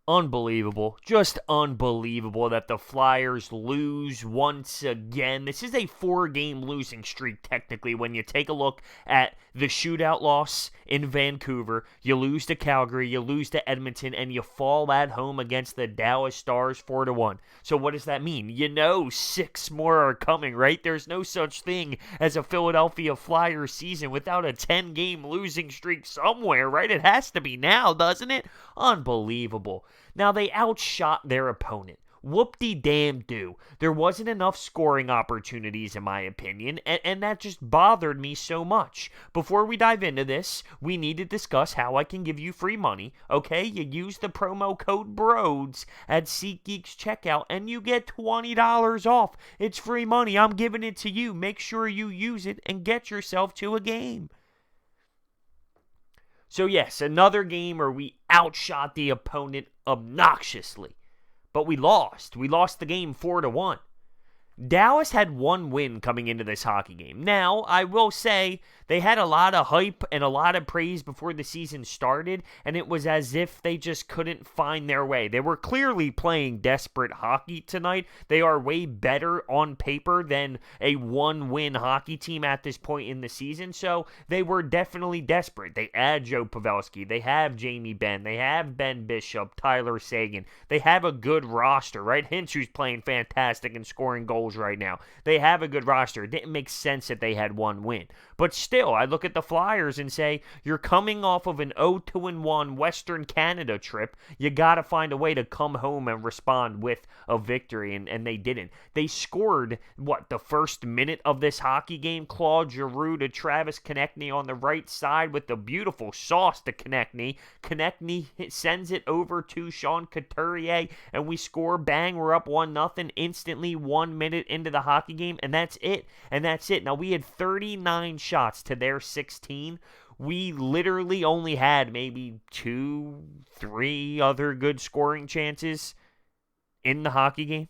Unbelievable. Just unbelievable that the Flyers lose once again. This is a 4-game losing streak, technically, when you take a look at the shootout loss in Vancouver. You lose to Calgary, you lose to Edmonton, and you fall at home against the Dallas Stars 4-1. So what does that mean? You know 6 more are coming, right? There's no such thing as a Philadelphia Flyers season without a 10-game losing streak somewhere, right? It has to be now, doesn't it? Unbelievable. Now, they outshot their opponent. Whoop-de-damn-do. There wasn't enough scoring opportunities, in my opinion, and that just bothered me so much. Before we dive into this, we need to discuss how I can give you free money, okay? You use the promo code BROADS at SeatGeek's checkout, and you get $20 off. It's free money. I'm giving it to you. Make sure you use it and get yourself to a game. So yes, another game where we outshot the opponent obnoxiously. But we lost. We lost the game 4-1. Dallas had one win coming into this hockey game. Now, I will say they had a lot of hype and a lot of praise before the season started, and it was as if they just couldn't find their way. They were clearly playing desperate hockey tonight. They are way better on paper than a one-win hockey team at this point in the season, so they were definitely desperate. They add Joe Pavelski. They have Jamie Benn. They have Ben Bishop, Tyler Seguin. They have a good roster, right? Hintz, who's playing fantastic and scoring goals right now. They have a good roster. It didn't make sense that they had one win. But still, I look at the Flyers and say, you're coming off of an 0-1 Western Canada trip. You got to find a way to come home and respond with a victory, and they didn't. They scored, the first minute of this hockey game? Claude Giroux to Travis Konecny on the right side with the beautiful sauce to Konecny. Konecny sends it over to Sean Couturier, and we score. Bang, we're up 1-0 instantly 1 minute into the hockey game, and that's it. Now, we had 39 shots to their 16. We literally only had maybe 2-3 other good scoring chances in the hockey game.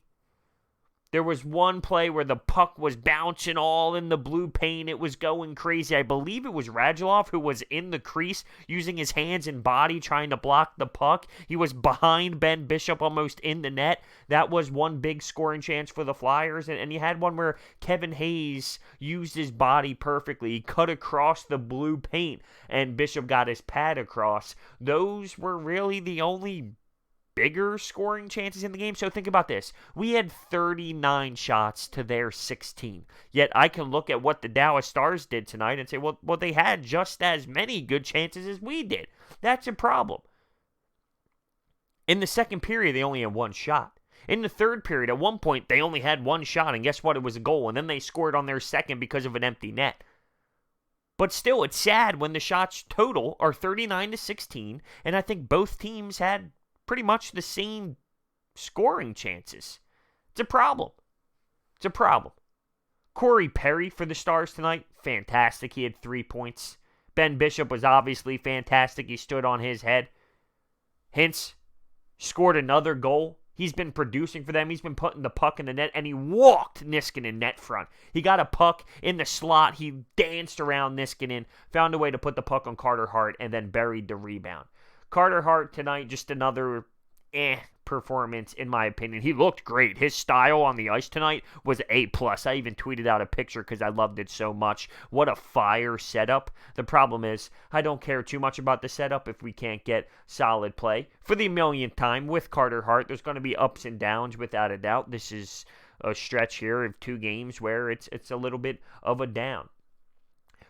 There was one play where the puck was bouncing all in the blue paint. It was going crazy. I believe it was Radulov who was in the crease using his hands and body trying to block the puck. He was behind Ben Bishop almost in the net. That was one big scoring chance for the Flyers. And you had one where Kevin Hayes used his body perfectly. He cut across the blue paint and Bishop got his pad across. Those were really the only bigger scoring chances in the game. So think about this. We had 39 shots to their 16. Yet I can look at what the Dallas Stars did tonight and say, well, they had just as many good chances as we did. That's a problem. In the second period, they only had one shot. In the third period, at one point, they only had one shot, and guess what? It was a goal, and then they scored on their second because of an empty net. But still, it's sad when the shots total are 39-16, and I think both teams had pretty much the same scoring chances. It's a problem. Corey Perry for the Stars tonight, fantastic. He had 3 points. Ben Bishop was obviously fantastic. He stood on his head. Hintz scored another goal. He's been producing for them. He's been putting the puck in the net, and he walked Niskanen net front. He got a puck in the slot. He danced around Niskanen, found a way to put the puck on Carter Hart, and then buried the rebound. Carter Hart tonight, just another performance in my opinion. He looked great. His style on the ice tonight was A+. I even tweeted out a picture because I loved it so much. What a fire setup. The problem is, I don't care too much about the setup if we can't get solid play. For the millionth time with Carter Hart, there's going to be ups and downs without a doubt. This is a stretch here of 2 games where it's a little bit of a down.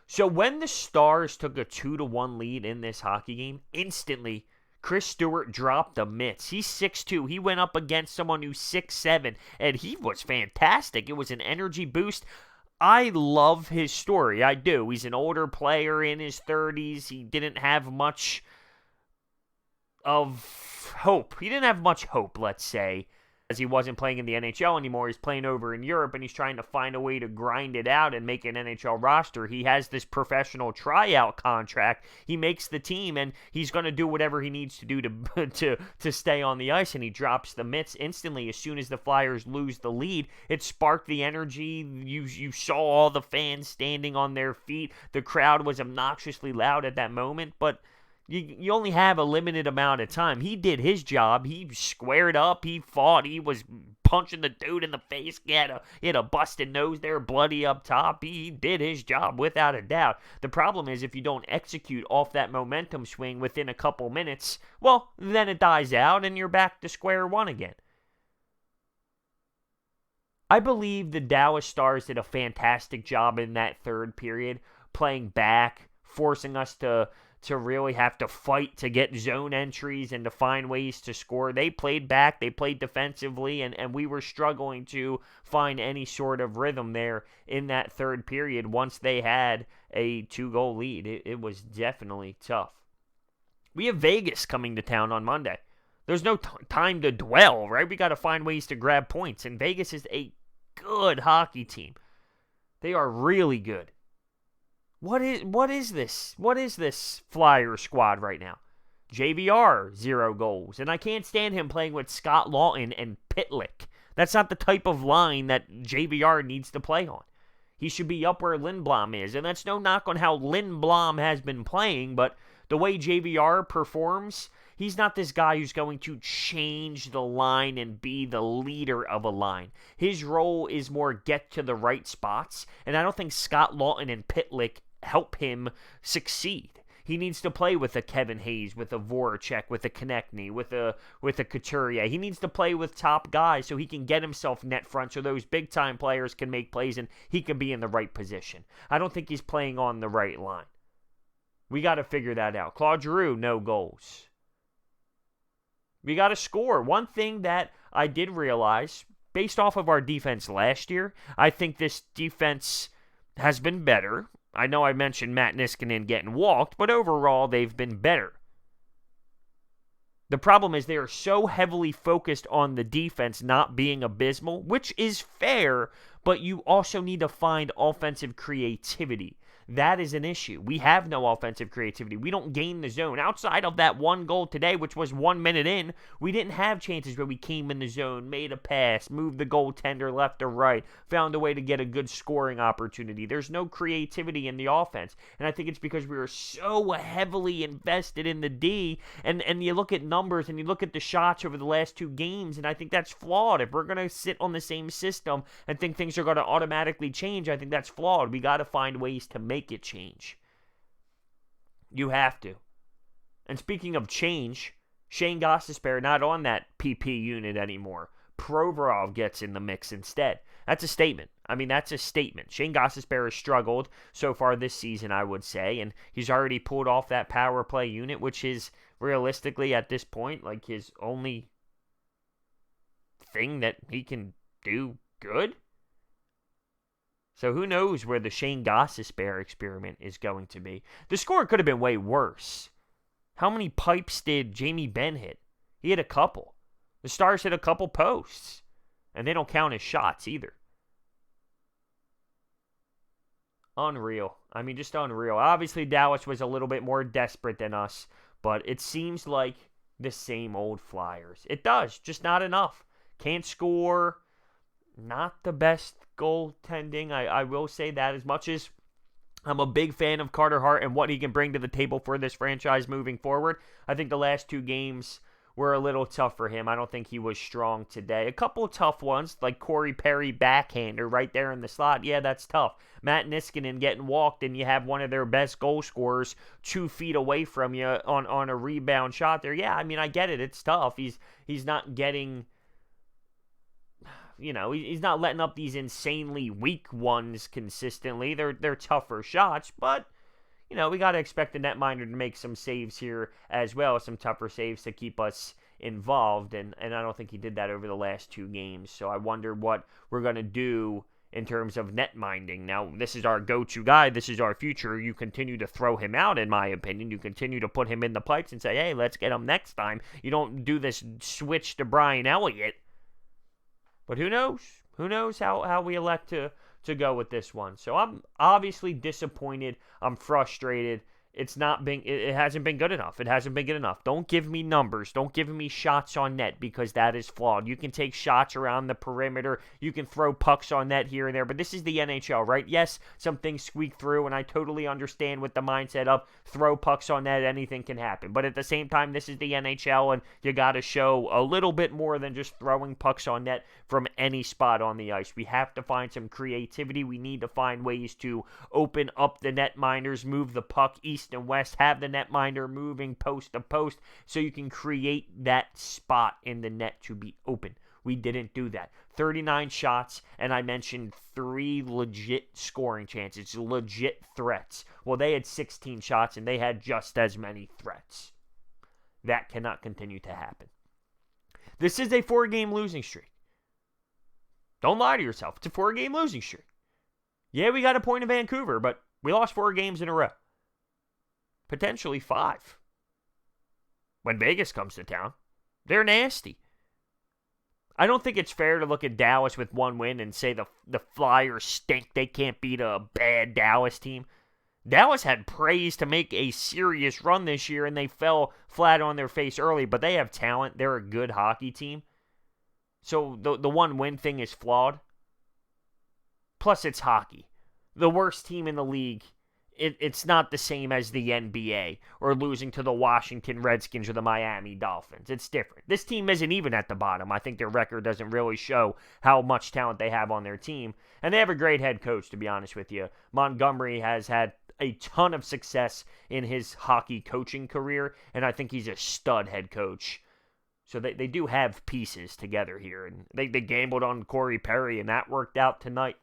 So when the Stars took a 2-1 lead in this hockey game, instantly Chris Stewart dropped the mitts. He's 6'2". He went up against someone who's 6'7", and he was fantastic. It was an energy boost. I love his story. I do. He's an older player in his 30s. He didn't have much of hope. He didn't have much hope, let's say, as he wasn't playing in the NHL anymore. He's playing over in Europe, and he's trying to find a way to grind it out and make an NHL roster. He has this professional tryout contract. He makes the team, and he's going to do whatever he needs to do to stay on the ice, and he drops the mitts instantly as soon as the Flyers lose the lead. It sparked the energy. You saw all the fans standing on their feet. The crowd was obnoxiously loud at that moment, but You only have a limited amount of time. He did his job. He squared up. He fought. He was punching the dude in the face. He had a busted nose there, bloody up top. He did his job without a doubt. The problem is if you don't execute off that momentum swing within a couple minutes, well, then it dies out and you're back to square one again. I believe the Dallas Stars did a fantastic job in that third period, playing back, forcing us to really have to fight to get zone entries and to find ways to score. They played back, they played defensively, and we were struggling to find any sort of rhythm there in that third period once they had a 2-goal lead. It was definitely tough. We have Vegas coming to town on Monday. There's no time to dwell, right? We got to find ways to grab points, and Vegas is a good hockey team. They are really good. What is this? What is this Flyers squad right now? JVR, 0 goals. And I can't stand him playing with Scott Laughton and Pitlick. That's not the type of line that JVR needs to play on. He should be up where Lindblom is. And that's no knock on how Lindblom has been playing, but the way JVR performs, he's not this guy who's going to change the line and be the leader of a line. His role is more get to the right spots, and I don't think Scott Laughton and Pitlick help him succeed. He needs to play with a Kevin Hayes, with a Voracek, with a Konecny, with a Couturier. He needs to play with top guys so he can get himself net front so those big-time players can make plays and he can be in the right position. I don't think he's playing on the right line. We got to figure that out. Claude Giroux, no goals. We got to score. One thing that I did realize, based off of our defense last year, I think this defense has been better. I know I mentioned Matt Niskanen getting walked, but overall they've been better. The problem is they are so heavily focused on the defense not being abysmal, which is fair, but you also need to find offensive creativity. That is an issue. We have no offensive creativity. We don't gain the zone. Outside of that one goal today, which was 1 minute in, we didn't have chances where we came in the zone, made a pass, moved the goaltender left or right, found a way to get a good scoring opportunity. There's no creativity in the offense. And I think it's because we were so heavily invested in the D. And you look at numbers and you look at the shots over the last 2 games, and I think that's flawed. If we're going to sit on the same system and think things are going to automatically change, I think that's flawed. We got to find ways to make it change. You have to. And speaking of change, Shane Gostisbehere not on that PP unit anymore. Provorov gets in the mix instead. That's a statement. I mean, that's a statement. Shane Gostisbehere has struggled so far this season, I would say, and he's already pulled off that power play unit, which is realistically at this point like his only thing that he can do good. So who knows where the Shane Gostisbehere experiment is going to be. The score could have been way worse. How many pipes did Jamie Benn hit? He hit a couple. The Stars hit a couple posts. And they don't count as shots either. Unreal. I mean, just unreal. Obviously, Dallas was a little bit more desperate than us. But it seems like the same old Flyers. It does. Just not enough. Can't score. Not the best goaltending. I will say that, as much as I'm a big fan of Carter Hart and what he can bring to the table for this franchise moving forward, I think the last 2 games were a little tough for him. I don't think he was strong today. A couple tough ones, like Corey Perry backhander right there in the slot. Yeah, that's tough. Matt Niskanen getting walked, and you have one of their best goal scorers 2 feet away from you on a rebound shot there. Yeah, I mean, I get it. It's tough. He's not getting... he's not letting up these insanely weak ones consistently. They're tougher shots, but, we got to expect the netminder to make some saves here as well, some tougher saves to keep us involved, and I don't think he did that over the last 2 games, so I wonder what we're going to do in terms of netminding. Now, this is our go-to guy. This is our future. You continue to throw him out, in my opinion. You continue to put him in the pipes and say, hey, let's get him next time. You don't do this switch to Brian Elliott. But who knows? Who knows how we elect to go with this one. So I'm obviously disappointed. I'm frustrated. it hasn't been good enough. It hasn't been good enough. Don't give me numbers. Don't give me shots on net, because that is flawed. You can take shots around the perimeter. You can throw pucks on net here and there, but this is the NHL, right? Yes, some things squeak through, and I totally understand with the mindset of throw pucks on net, anything can happen. But at the same time, this is the NHL, and you got to show a little bit more than just throwing pucks on net from any spot on the ice. We have to find some creativity. We need to find ways to open up the netminders, move the puck east and west, have the netminder moving post to post so you can create that spot in the net to be open. We didn't do that. 39 shots, and I mentioned 3 legit scoring chances, legit threats. Well, they had 16 shots, and they had just as many threats. That cannot continue to happen. This is a 4-game losing streak. Don't lie to yourself. It's a 4-game losing streak. Yeah, we got a point in Vancouver, but we lost 4 games in a row. Potentially 5. When Vegas comes to town, they're nasty. I don't think it's fair to look at Dallas with 1 win and say the Flyers stink. They can't beat a bad Dallas team. Dallas had praise to make a serious run this year, and they fell flat on their face early, but they have talent. They're a good hockey team. So the 1 win thing is flawed. Plus, it's hockey. The worst team in the league, it's not the same as the NBA or losing to the Washington Redskins or the Miami Dolphins. It's different. This team isn't even at the bottom. I think their record doesn't really show how much talent they have on their team. And they have a great head coach, to be honest with you. Montgomery has had a ton of success in his hockey coaching career, and I think he's a stud head coach. So they do have pieces together here. And they gambled on Corey Perry, and that worked out tonight.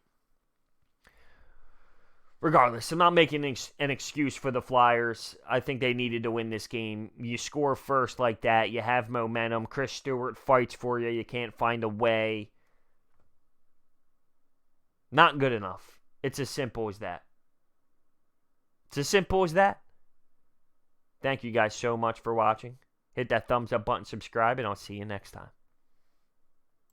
Regardless, I'm not making an excuse for the Flyers. I think they needed to win this game. You score first like that. You have momentum. Chris Stewart fights for you. You can't find a way. Not good enough. It's as simple as that. It's as simple as that. Thank you guys so much for watching. Hit that thumbs up button, subscribe, and I'll see you next time.